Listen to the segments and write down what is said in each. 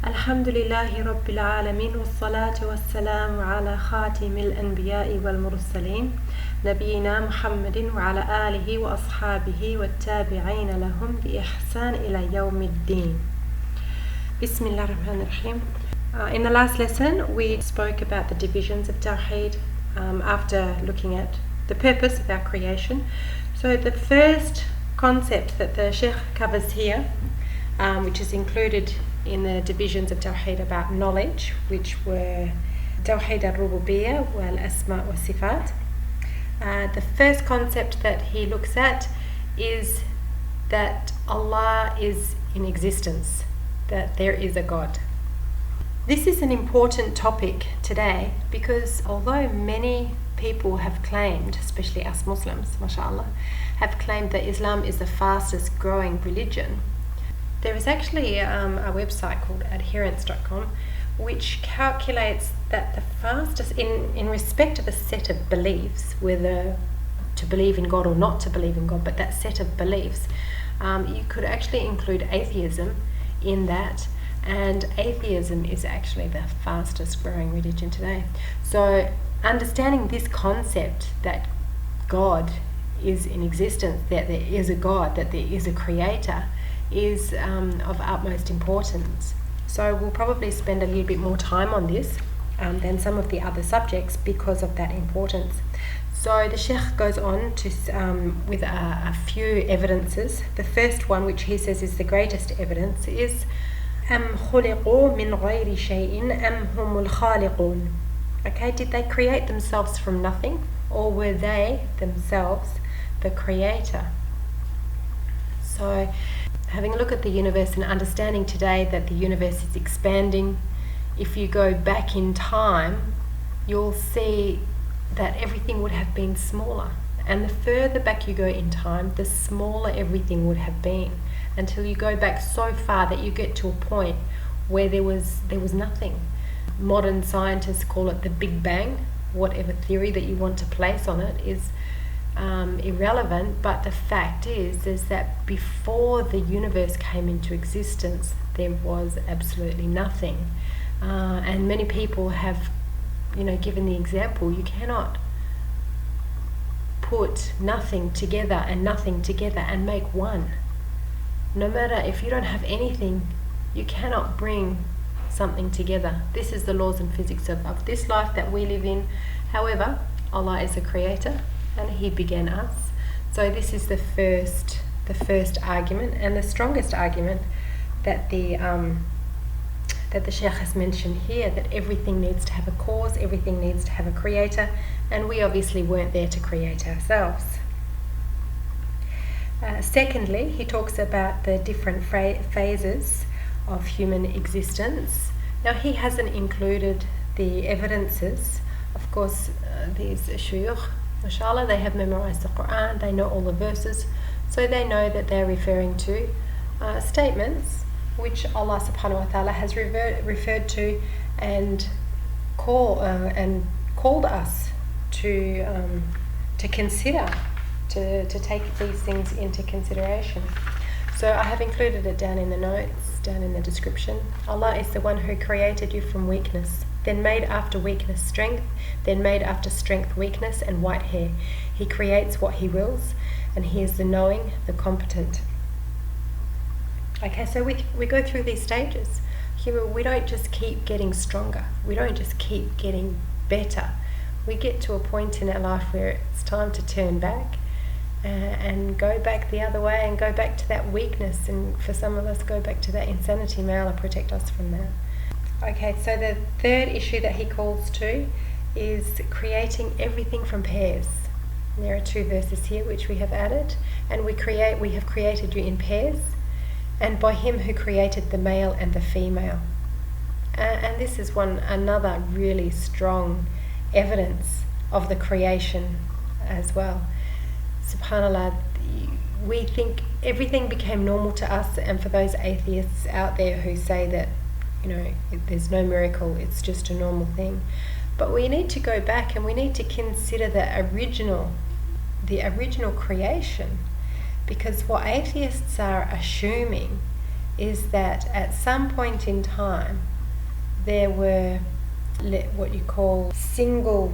Alhamdulillahi Rabbil Alameen wassalatu wassalamu ala khatimil anbiya'i wal mursaleen Nabiyyina Muhammadin wa ala alihi wa ashabihi wa tabi'ina lahum bi ihsan ila yawmiddin. Bismillah ar-Rahman ar-Rahim. In the last lesson we spoke about the divisions of Tawheed after looking at the purpose of our creation. So the first concept that the Sheikh covers here, which is included in the divisions of Tawheed about knowledge, which were Tawheed al-Rububiyyah wal Asma wa Sifat. The first concept that he looks at is that Allah is in existence, that there is a God. This is an important topic today because although many people have claimed, especially us Muslims, mashallah, have claimed that Islam is the fastest growing religion, there is actually a website called adherence.com which calculates that the fastest, in respect of a set of beliefs, whether to believe in God or not to believe in God, but that set of beliefs, you could actually include atheism in that, and atheism is actually the fastest growing religion today. So understanding this concept that God is in existence, that there is a God, that there is a creator, is of utmost importance. So we'll probably spend a little bit more time on this than some of the other subjects because of that importance. So the Sheikh goes on to with a few evidences. The first one, which he says is the greatest evidence, is أَمْ خُلِقُوا مِنْ غَيْرِ شَيْءٍ أَمْ هُمُ الْخَالِقُونَ. Okay, did they create themselves from nothing, or were they themselves the creator? So having a look at the universe and understanding today that the universe is expanding, if you go back in time, you'll see that everything would have been smaller. And the further back you go in time, the smaller everything would have been, until you go back so far that you get to a point where there was nothing. Modern scientists call it the Big Bang. Whatever theory that you want to place on it is irrelevant, but the fact is that before the universe came into existence, there was absolutely nothing. And many people have, given the example, you cannot put nothing together and make one. No matter, if you don't have anything, you cannot bring something together. This is the laws and physics of this life that we live in. However, Allah is a creator and He began us. So this is the first argument, and the strongest argument that the Sheikh has mentioned here, that everything needs to have a cause, everything needs to have a creator, and we obviously weren't there to create ourselves. Secondly, he talks about the different phases of human existence. Now he hasn't included the evidences. Of course, these shuyukh, mashallah, they have memorized the Quran, they know all the verses, so they know that they're referring to statements which Allah subhanahu wa ta'ala has referred to and called us to consider, to take these things into consideration. So I have included it down in the notes, down in the description. Allah is the one who created you from weakness, then made after weakness strength, then made after strength weakness and white hair. He creates what He wills, and He is the knowing, the competent. Okay, so we go through these stages. We don't just keep getting stronger. We don't just keep getting better. We get to a point in our life where it's time to turn back and go back the other way and go back to that weakness, and for some of us go back to that insanity. May Allah protect us from that. Okay, so the third issue that he calls to is creating everything from pairs. There are 2 verses here which we have added, and we have created you in pairs, and by Him who created the male and the female. And this is another really strong evidence of the creation as well. SubhanAllah, we think everything became normal to us, and for those atheists out there who say that there's no miracle, it's just a normal thing, but we need to go back and we need to consider the original creation, because what atheists are assuming is that at some point in time there were what you call single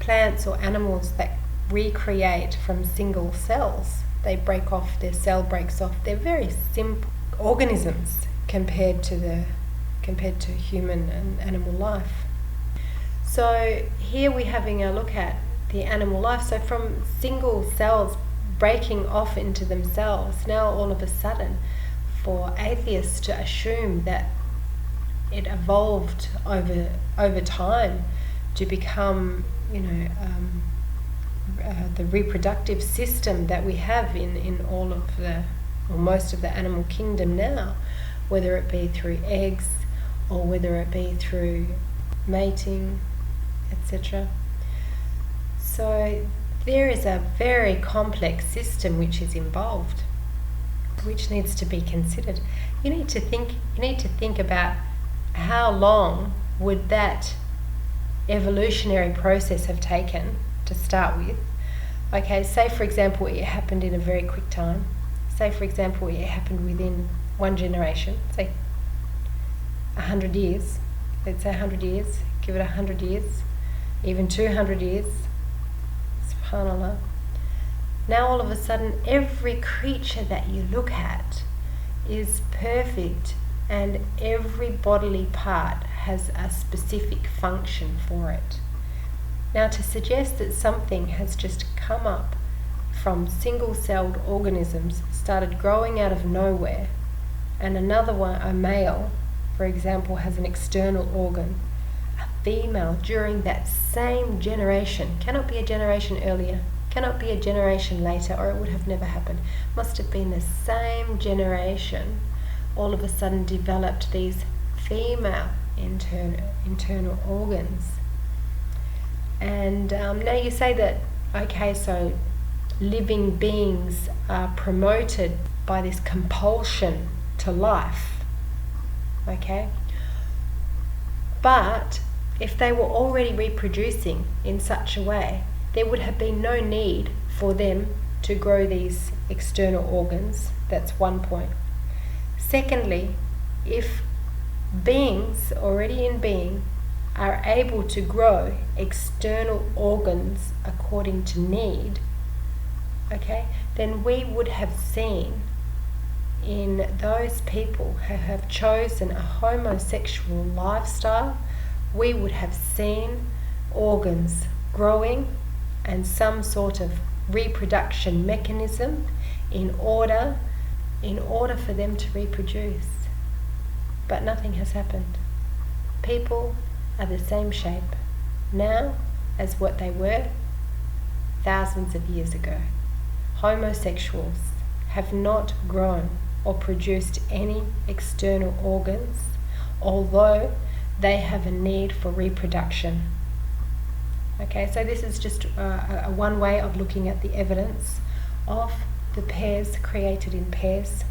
plants or animals that recreate from single cells. They break off, their cell breaks off. They're very simple organisms compared to human and animal life. So here we're having a look at the animal life. So from single cells breaking off into themselves, now all of a sudden, for atheists to assume that it evolved over time to become, the reproductive system that we have in all of or most of the animal kingdom now, whether it be through eggs or whether it be through mating, etc. So there is a very complex system which is involved, which needs to be considered. You need to think about how long would that evolutionary process have taken to start with. Okay, say for example it happened in a very quick time. Say for example it happened within one generation, say 100 years. Let's say 100 years, give it 100 years, even 200 years. SubhanAllah. Now all of a sudden every creature that you look at is perfect, and every bodily part has a specific function for it. Now to suggest that something has just come up from single-celled organisms, started growing out of nowhere, and another one, a male, for example, has an external organ, a female during that same generation, cannot be a generation earlier, cannot be a generation later, or it would have never happened, must have been the same generation, all of a sudden developed these female internal organs. And now you say that, okay, so living beings are promoted by this compulsion to life, okay? But if they were already reproducing in such a way, there would have been no need for them to grow these external organs. That's one point. Secondly, if beings already in being are able to grow external organs according to need, okay, then we would have seen in those people who have chosen a homosexual lifestyle, we would have seen organs growing and some sort of reproduction mechanism in order for them to reproduce. But nothing has happened. People are the same shape now as what they were thousands of years ago. Homosexuals have not grown or produced any external organs, although they have a need for reproduction. Okay, so this is just a one way of looking at the evidence of the pairs created in pairs,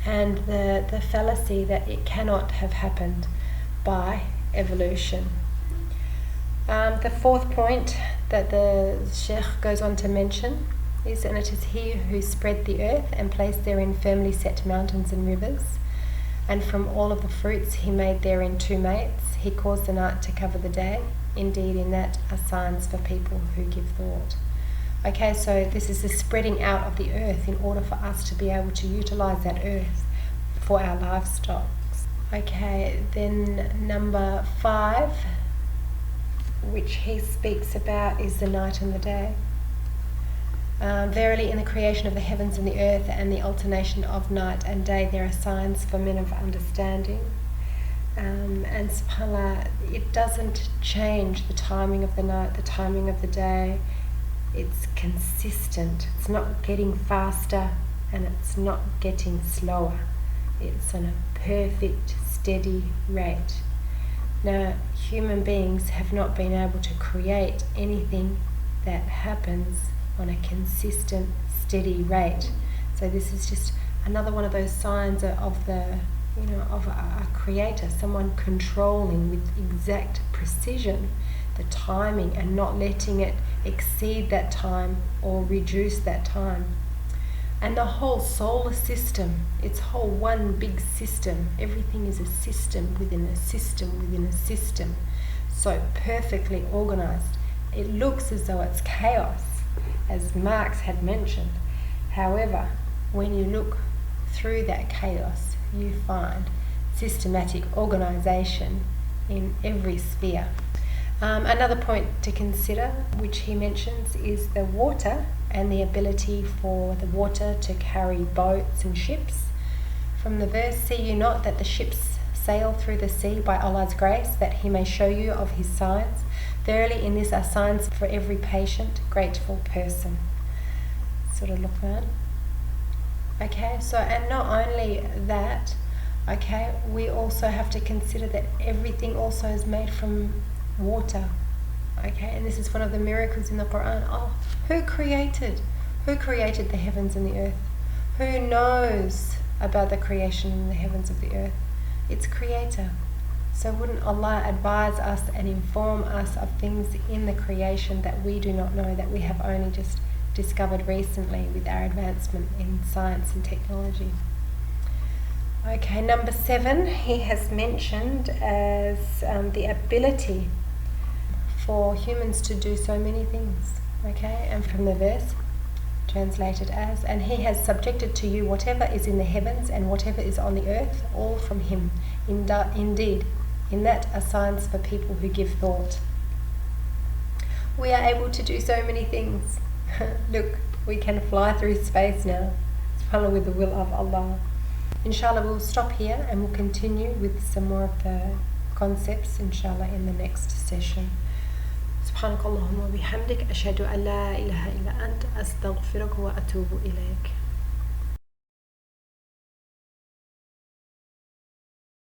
and the fallacy that it cannot have happened by evolution. The fourth point that the Sheikh goes on to mention is, and it is He who spread the earth and placed therein firmly set mountains and rivers, and from all of the fruits He made therein two mates. He caused the night to cover the day. Indeed, in that are signs for people who give thought. Okay, so this is the spreading out of the earth in order for us to be able to utilize that earth for our livestock. Okay, then number 5, which he speaks about, is the night and the day. Verily, in the creation of the heavens and the earth and the alternation of night and day, there are signs for men of understanding. And subhanAllah, it doesn't change the timing of the night, the timing of the day. It's consistent. It's not getting faster and it's not getting slower. It's on a perfect, steady rate. Now, human beings have not been able to create anything that happens on a consistent, steady rate. So this is just another one of those signs of the, of a creator, someone controlling with exact precision the timing and not letting it exceed that time or reduce that time. And the whole solar system, it's whole one big system. Everything is a system within a system within a system. So perfectly organized. It looks as though it's chaos, as Marx had mentioned. However, when you look through that chaos, you find systematic organization in every sphere. Another point to consider, which he mentions, is the water and the ability for the water to carry boats and ships. From the verse, see you not that the ships sail through the sea by Allah's grace, that he may show you of his signs. Verily in this are signs for every patient, grateful person. Surah Luqman. Okay, so, and not only that, okay, we also have to consider that everything also is made from water. Okay, and this is one of the miracles in the Quran. Oh, who created the heavens and the earth? Who knows about the creation in the heavens of the earth? It's Creator. So wouldn't Allah advise us and inform us of things in the creation that we do not know, that we have only just discovered recently with our advancement in science and technology? Okay, number 7, he has mentioned as the ability for humans to do so many things. Okay, and from the verse, translated as, and he has subjected to you whatever is in the heavens and whatever is on the earth, all from him. Indeed, in that are signs for people who give thought. We are able to do so many things. Look, we can fly through space now. SubhanAllah, with the will of Allah. Inshallah, we'll stop here and we'll continue with some more of the concepts, inshallah, in the next session. سبحانك اللهم وبحمدك أشهد أن لا إله إلا أنت أستغفرك وأتوب إليك.